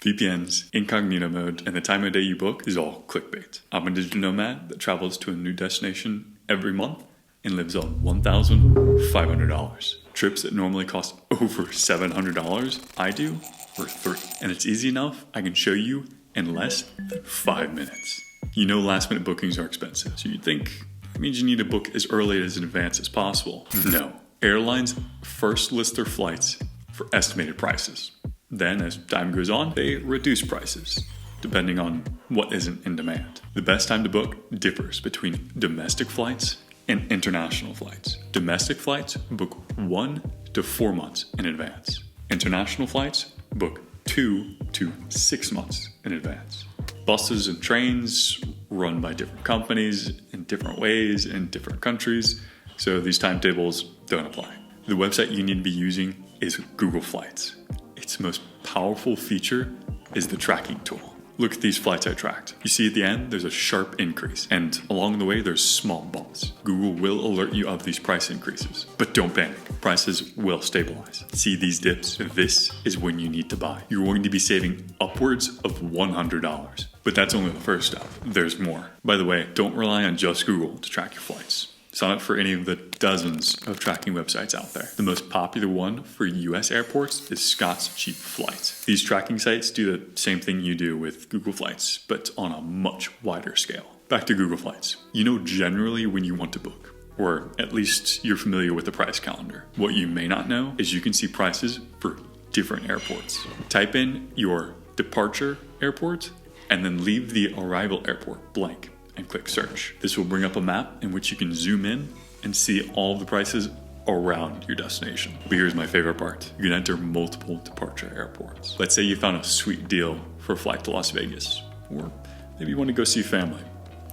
VPNs, incognito mode, and the time of day you book is all clickbait. I'm a digital nomad that travels to a new destination every month and lives on $1,500. Trips that normally cost over $700, I do for $3. And it's easy enough, I can show you in less than 5 minutes. You know last minute bookings are expensive, so you'd think it means you need to book as early as in advance as possible. No. Airlines first list their flights for estimated prices. Then, as time goes on, they reduce prices, depending on what isn't in demand. The best time to book differs between domestic flights and international flights. Domestic flights book 1 to 4 months in advance. International flights book 2 to 6 months in advance. Buses and trains run by different companies in different ways in different countries, so these timetables don't apply. The website you need to be using is Google Flights. Its most powerful feature is the tracking tool. Look at these flights I tracked. You see at the end, there's a sharp increase, and along the way, there's small bumps. Google will alert you of these price increases, but don't panic. Prices will stabilize. See these dips? This is when you need to buy. You're going to be saving upwards of $100. But that's only the first step. There's more. By the way, don't rely on just Google to track your flights. Sign up for any of the dozens of tracking websites out there. The most popular one for US airports is Scott's Cheap Flights. These tracking sites do the same thing you do with Google Flights, but on a much wider scale. Back to Google Flights. You know generally when you want to book, or at least you're familiar with the price calendar. What you may not know is you can see prices for different airports. Type in your departure airport and then leave the arrival airport blank and click search. This will bring up a map in which you can zoom in and see all of the prices around your destination. But here's my favorite part. You can enter multiple departure airports. Let's say you found a sweet deal for a flight to Las Vegas, or maybe you want to go see family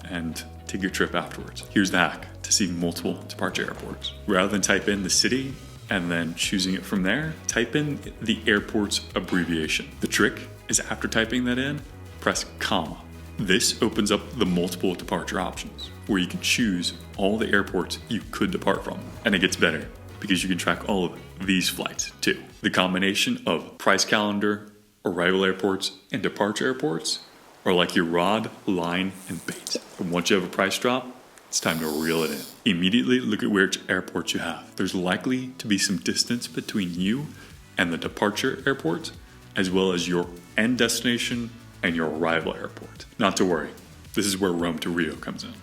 and take your trip afterwards. Here's the hack to see multiple departure airports. Rather than type in the city and then choosing it from there, type in the airport's abbreviation. The trick is after typing that in, press comma. This opens up the multiple departure options where you can choose all the airports you could depart from. And it gets better because you can track all of these flights too. The combination of price calendar, arrival airports, and departure airports are like your rod, line, and bait. And once you have a price drop, it's time to reel it in. Immediately look at which airports you have. There's likely to be some distance between you and the departure airport, as well as your end destination and your arrival airport. Not to worry, this is where Rome to Rio comes in.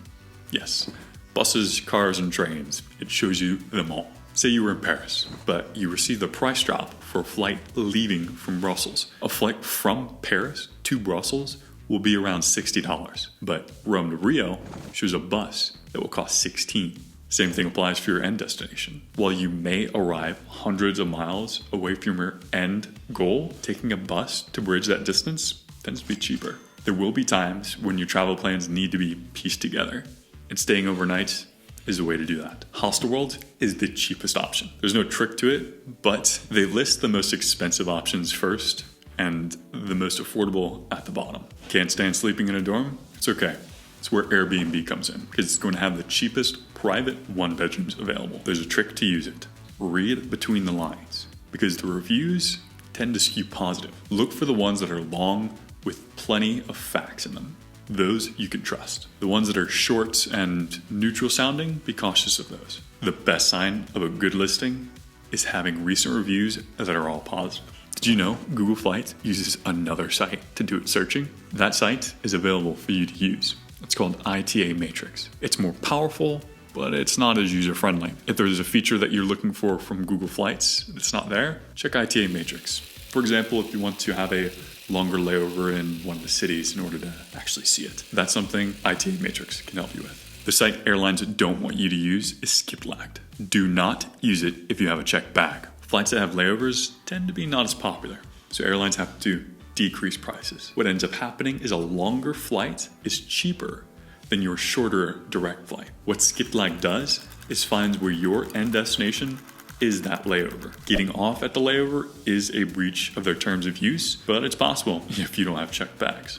Yes, buses, cars, and trains, it shows you them all. Say you were in Paris, but you received a price drop for a flight leaving from Brussels. A flight from Paris to Brussels will be around $60, but Rome to Rio shows a bus that will cost $16. Same thing applies for your end destination. While you may arrive hundreds of miles away from your end goal, taking a bus to bridge that distance tends to be cheaper. There will be times when your travel plans need to be pieced together, and staying overnight is a way to do that. Hostelworld is the cheapest option. There's no trick to it, but they list the most expensive options first and the most affordable at the bottom. Can't stand sleeping in a dorm? It's okay. It's where Airbnb comes in because it's going to have the cheapest private one-bedrooms available. There's a trick to use it. Read between the lines because the reviews tend to skew positive. Look for the ones that are long with plenty of facts in them. Those you can trust. The ones that are short and neutral sounding, be cautious of those. The best sign of a good listing is having recent reviews that are all positive. Did you know Google Flights uses another site to do its searching? That site is available for you to use. It's called ITA Matrix. It's more powerful, but it's not as user-friendly. If there's a feature that you're looking for from Google Flights that's not there, check ITA Matrix. For example, if you want to have a longer layover in one of the cities in order to actually see it. That's something ITA Matrix can help you with. The site airlines don't want you to use is skip lagged. Do not use it if you have a checked bag. Flights that have layovers tend to be not as popular, so airlines have to decrease prices. What ends up happening is a longer flight is cheaper than your shorter direct flight. What skip lag does is finds where your end destination is that layover. Getting off at the layover is a breach of their terms of use, but it's possible if you don't have checked bags.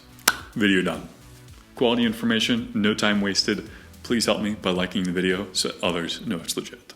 Video done. Quality information, no time wasted. Please help me by liking the video so others know it's legit.